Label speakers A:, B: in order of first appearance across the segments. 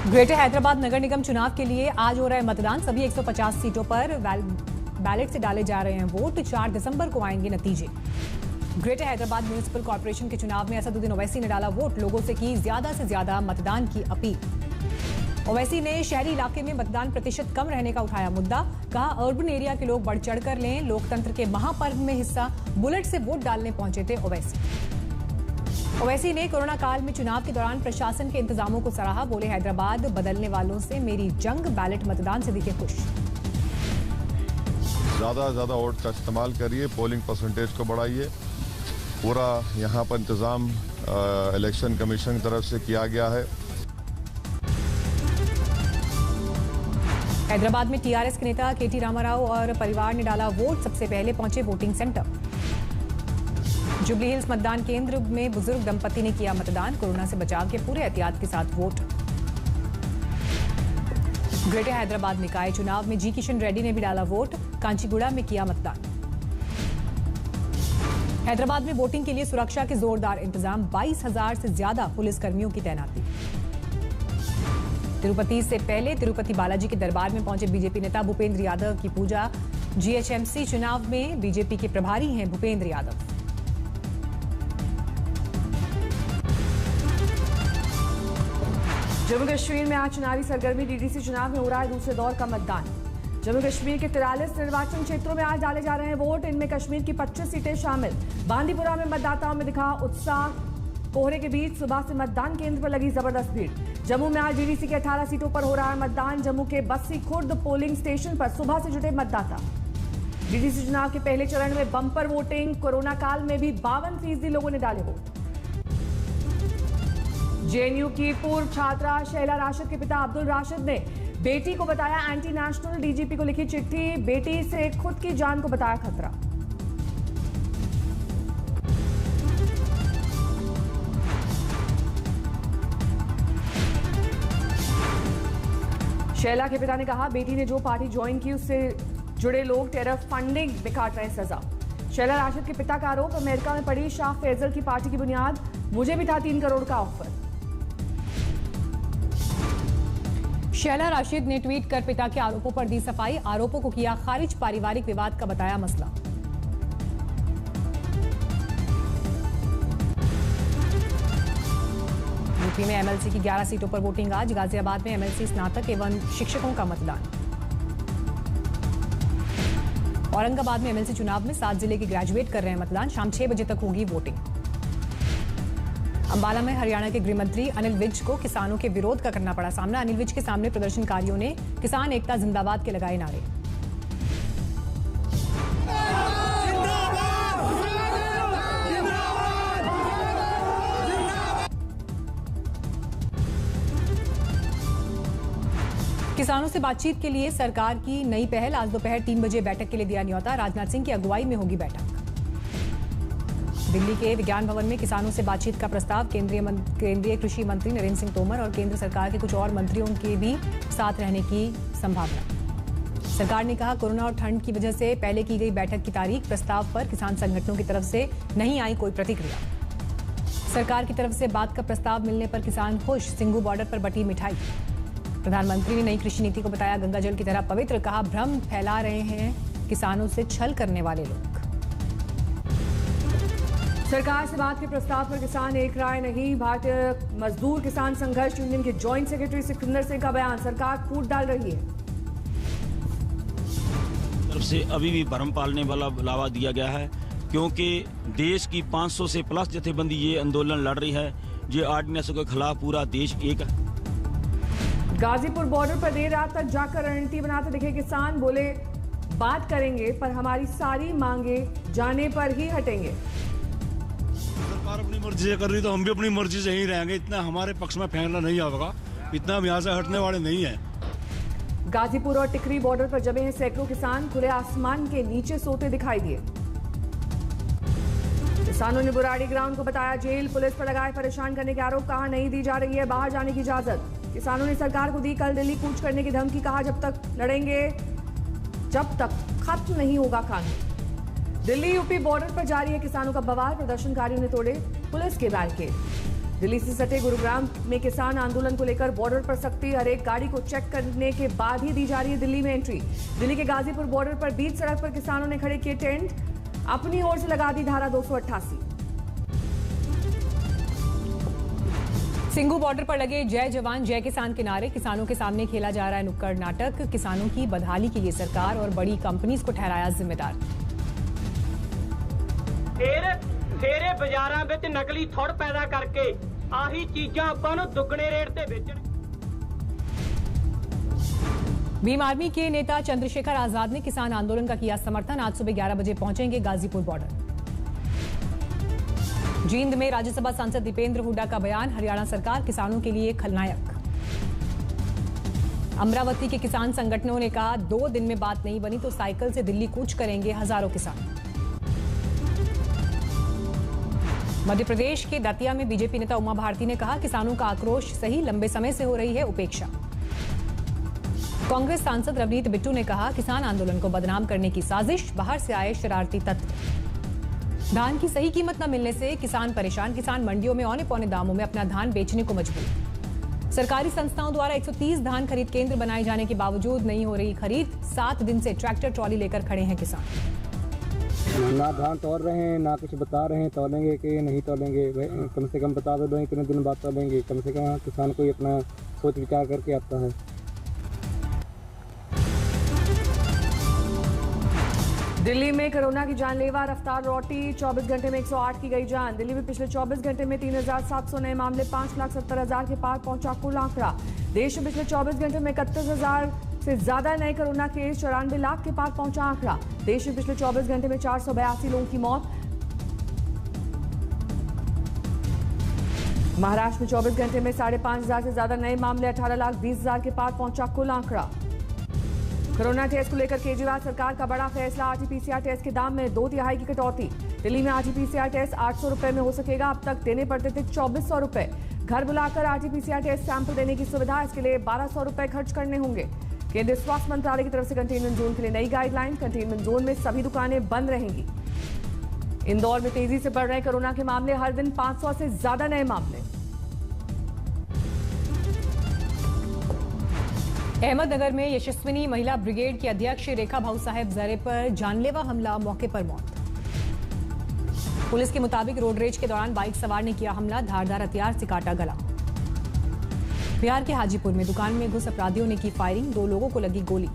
A: Greater Hyderabad नगर निगम चुनाव के लिए आज हो रहा है मतदान। सभी 150 सीटों पर बैलेट से डाले जा रहे हैं वोट। 4 दिसंबर को आएंगे नतीजे। ग्रेटर हैदराबाद म्युनिसिपल कॉर्पोरेशन के चुनाव में असदुद्दीन ओवैसी ने डाला वोट। लोगों से की ज्यादा से ज्यादा मतदान की अपील। ओवैसी ने शहरी इलाके में मतदान प्रतिशत कम रहने का उठाया मुद्दा। कहा अर्बन एरिया के लोग बढ़ चढ़ कर लें। लोकतंत्र के महापर्व में हिस्सा। बुलेट से वोट डालने पहुंचे थे ओवैसी ने कोरोना काल में चुनाव के दौरान प्रशासन के इंतजामों को सराहा। बोले हैदराबाद बदलने वालों से मेरी जंग। बैलेट मतदान से दिखे खुश।
B: ज्यादा से ज्यादा वोट का इस्तेमाल करिए, पोलिंग परसेंटेज को बढ़ाइए। पूरा यहाँ पर इंतजाम इलेक्शन कमीशन की तरफ से किया गया है।
A: हैदराबाद में टीआरएस के नेता केटी रामाराव और परिवार ने डाला वोट। सबसे पहले पहुंचे वोटिंग सेंटर। जुबली हिल्स मतदान केंद्र में बुजुर्ग दंपति ने किया मतदान। कोरोना से बचाव के पूरे एहतियात के साथ वोट। ग्रेटर हैदराबाद निकाय चुनाव में जी किशन रेड्डी ने भी डाला वोट। कांचीगुड़ा में किया मतदान। हैदराबाद में वोटिंग के लिए सुरक्षा के जोरदार इंतजाम। 22,000 से ज्यादा पुलिसकर्मियों की तैनाती। तिरुपति से पहले तिरुपति बालाजी के दरबार में पहुंचे बीजेपी नेता भूपेंद्र यादव की पूजा। जीएचएमसी चुनाव में बीजेपी के प्रभारी हैं भूपेंद्र यादव।
C: जम्मू कश्मीर में आज चुनावी सरगर्मी। डीडीसी चुनाव में हो रहा है दूसरे दौर का मतदान। जम्मू कश्मीर के 43 निर्वाचन क्षेत्रों में आज डाले जा रहे हैं वोट। इनमें कश्मीर की 25 सीटें शामिल। बांदीपुरा में मतदाताओं में दिखा उत्साह। कोहरे के बीच सुबह से मतदान केंद्र पर लगी जबरदस्त भीड़। जम्मू में आज डीडीसी के 18 सीटों पर हो रहा है मतदान। जम्मू के बस्सी खुर्द पोलिंग स्टेशन पर सुबह से जुटे मतदाता। डीडीसी चुनाव के पहले चरण में बंपर वोटिंग। कोरोना काल में भी 52% लोगों ने डाले वोट। जेएनयू की पूर्व छात्रा शैला राशिद के पिता अब्दुल राशिद ने बेटी को बताया एंटी नेशनल। डीजीपी को लिखी चिट्ठी। बेटी से खुद की जान को बताया खतरा। शैला के पिता ने कहा बेटी ने जो पार्टी ज्वाइन की उससे जुड़े लोग टेरर फंडिंग में काट रहे हैं सजा। शैला राशिद के पिता का आरोप अमेरिका में पड़ी शाह फैजल की पार्टी की बुनियाद। मुझे भी था 3 करोड़ का ऑफर।
A: शैला राशिद ने ट्वीट कर पिता के आरोपों पर दी सफाई। आरोपों को किया खारिज। पारिवारिक विवाद का बताया मसला। यूपी में एमएलसी की 11 सीटों पर वोटिंग आज। गाजियाबाद में एमएलसी स्नातक एवं शिक्षकों का मतदान। औरंगाबाद में एमएलसी चुनाव में 7 जिले के ग्रेजुएट कर रहे हैं मतदान। शाम 6 बजे तक होगी वोटिंग। अंबाला में हरियाणा के गृहमंत्री अनिल विज को किसानों के विरोध का करना पड़ा सामना। अनिल विज के सामने प्रदर्शनकारियों ने किसान एकता जिंदाबाद के लगाए नारे। किसानों से बातचीत के लिए सरकार की नई पहल। आज दोपहर 3 बजे बैठक के लिए दिया न्योता। राजनाथ सिंह की अगुवाई में होगी बैठक। दिल्ली के विज्ञान भवन में किसानों से बातचीत का प्रस्ताव। केंद्रीय कृषि मंत्री नरेंद्र सिंह तोमर और केंद्र सरकार के कुछ और मंत्रियों के भी साथ रहने की संभावना। सरकार ने कहा कोरोना और ठंड की वजह से पहले की गई बैठक की तारीख। प्रस्ताव पर किसान संगठनों की तरफ से नहीं आई कोई प्रतिक्रिया। सरकार की तरफ से बात का प्रस्ताव मिलने पर किसान खुश। सिंघू बॉर्डर पर बटी मिठाई। प्रधानमंत्री ने नई कृषि नीति को बताया गंगा जल की तरह पवित्र। कहा भ्रम फैला रहे हैं किसानों से छल करने वाले लोग।
C: सरकार से बात के प्रस्ताव पर किसान एक राय नहीं। भारतीय मजदूर किसान संघर्ष यूनियन के जॉइंट सेक्रेटरी सिकंदर सिंह का बयान। सरकार फूट डाल रही है।
D: तरफ से अभी भी भ्रम पालने वाला लावा दिया गया है, क्योंकि देश की 500 से प्लस जथेबंदी ये आंदोलन लड़ रही है। ये ऑर्डिनेंस के खिलाफ पूरा देश एक है।
C: गाजीपुर बॉर्डर पर देर रात तक जाकर रणनीति बनाते दिखे किसान। बोले बात करेंगे पर हमारी सारी मांगे जाने पर ही हटेंगे।
E: सरकार अपनी मर्जी से कर रही तो हम भी अपनी मर्जी से ही रहेंगे। इतना हमारे पक्ष में फैसला नहीं होगा। इतना हम यहाँ से हटने वाले नहीं है।
C: गाजीपुर और टिकरी बॉर्डर पर जमे हैं सैकड़ों किसान। खुले आसमान के नीचे सोते दिखाई दिए। किसानों ने बुराड़ी ग्राउंड को बताया जेल। पुलिस पर लगाए परेशान करने के आरोप। कहा नहीं दी जा रही है बाहर जाने की इजाजत। किसानों ने सरकार को दी कल दिल्ली कूच करने की धमकी। कहा जब तक लड़ेंगे जब तक खत्म नहीं होगा कानून। दिल्ली यूपी बॉर्डर पर जारी है किसानों का बवाल। प्रदर्शनकारियों ने तोड़े पुलिस के बैरिकेड। दिल्ली से सटे गुरुग्राम में किसान आंदोलन को लेकर बॉर्डर पर सख्ती, हर एक गाड़ी को चेक करने के बाद ही दी जा रही है दिल्ली में एंट्री। दिल्ली के गाजीपुर बॉर्डर पर बीच सड़क पर किसानों ने खड़े किए टेंट, अपनी ओर से लगा दी धारा 288।
A: सिंघू बॉर्डर पर लगे जय जवान जय किसान के नारे, किसानों के सामने खेला जा रहा है नुक्कड़ नाटक। किसानों की बदहाली के लिए सरकार और बड़ी कंपनीज को ठहराया जिम्मेदार।
F: फेरे बाजारां विच नकली थुड़ पैदा करके आही चीजां आपां नूं दुगने रेट ते बेचण।
A: भीम आर्मी के नेता चंद्रशेखर आजाद ने किसान आंदोलन का किया समर्थन। आज सुबह 11 बजे पहुंचेंगे गाजीपुर बॉर्डर। जींद में राज्यसभा सांसद दीपेंद्र हुड्डा का बयान, हरियाणा सरकार किसानों के लिए खलनायक। अमरावती के किसान संगठनों ने कहा 2 दिन में बात नहीं बनी तो साइकिल से दिल्ली कूच करेंगे हजारों किसान। मध्य प्रदेश के दतिया में बीजेपी नेता उमा भारती ने कहा किसानों का आक्रोश सही, लंबे समय से हो रही है उपेक्षा। कांग्रेस सांसद रवनीत बिट्टू ने कहा किसान आंदोलन को बदनाम करने की साजिश, बाहर से आए शरारती तत्व। धान की सही कीमत न मिलने से किसान परेशान, किसान मंडियों में औने पौने दामों में अपना धान बेचने को मजबूर। सरकारी संस्थाओं द्वारा 130 धान खरीद केंद्र बनाए जाने के बावजूद नहीं हो रही खरीद, 7 दिन से ट्रैक्टर ट्रॉली लेकर खड़े हैं किसान।
G: ना धान तोड़ रहे हैं, ना कुछ बता रहे हैं तोलेंगे कि नहीं तोलेंगे। कम से कम बता दो कितने दिन बाद तोलेंगे, कम से कम किसान को अपना सोच विचार करके आता है।
C: दिल्ली में कोरोना की जानलेवा रफ्तार लौटी, 24 घंटे में 108 की गई जान। दिल्ली में पिछले 24 घंटे में 3,700 नए मामले, 5,70,000 के पार पहुंचा कुल आंकड़ा। देश में पिछले 24 घंटे में 31,000 से ज्यादा नए कोरोना केस, 94 लाख के पार पहुंचा आंकड़ा। देश में पिछले 24 घंटे में 482 लोगों की मौत। महाराष्ट्र में 24 घंटे में 5,500 से ज्यादा नए मामले, 18,20,000 के पार पहुंचा कुल आंकड़ा। कोरोना टेस्ट को लेकर केजरीवाल सरकार का बड़ा फैसला, आरटी-पीसीआर टेस्ट के दाम में 2/3 की कटौती। दिल्ली में आरटी-पीसीआर टेस्ट 800 रुपए में हो सकेगा, अब तक देने पड़ते थे 2,400 रुपए। घर बुलाकर आरटी-पीसीआर टेस्ट सैंपल देने की सुविधा, इसके लिए 1,200 रुपए खर्च करने होंगे। केंद्रीय स्वास्थ्य मंत्रालय की तरफ से कंटेनमेंट जोन के लिए नई गाइडलाइन, कंटेनमेंट जोन में सभी दुकानें बंद रहेंगी। इंदौर में तेजी से बढ़ रहे कोरोना के मामले, हर दिन 500 से ज्यादा नए मामले।
A: अहमदनगर में यशस्विनी महिला ब्रिगेड की अध्यक्ष रेखा भाऊ साहेब जरे पर जानलेवा हमला, मौके पर मौत। पुलिस के मुताबिक रोड रेज के दौरान बाइक सवार ने किया हमला, धारदार हथियार से काटा गला। बिहार के हाजीपुर में दुकान में घुस अपराधियों ने की फायरिंग, 2 लोगों को लगी गोली।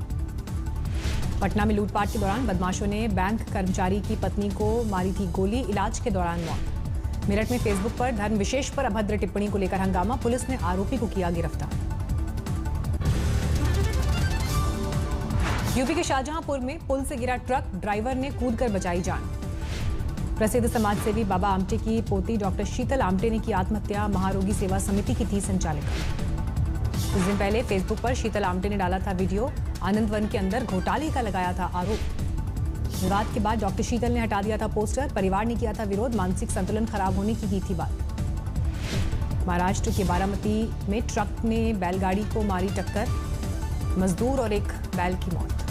A: पटना में लूटपाट के दौरान बदमाशों ने बैंक कर्मचारी की पत्नी को मारी थी गोली, इलाज के दौरान मौत। मेरठ में फेसबुक पर धर्म विशेष पर अभद्र टिप्पणी को लेकर हंगामा, पुलिस ने आरोपी को किया गिरफ्तार। यूपी के शाहजहांपुर में पुल से गिरा ट्रक, ड्राइवर ने कूदकर बचाई जान। प्रसिद्ध समाजसेवी बाबा आमटे की पोती डॉक्टर शीतल आमटे ने की आत्महत्या, महारोगी सेवा समिति की थी संचालिका। कुछ दिन पहले फेसबुक पर शीतल आमटे ने डाला था वीडियो, आनंद वन के अंदर घोटाले का लगाया था आरोप। विवाद के बाद डॉक्टर शीतल ने हटा दिया था पोस्टर, परिवार ने किया था विरोध, मानसिक संतुलन खराब होने की थी बात। महाराष्ट्र के बारामती में ट्रक ने बैलगाड़ी को मारी टक्कर, मजदूर और एक बैल की मौत।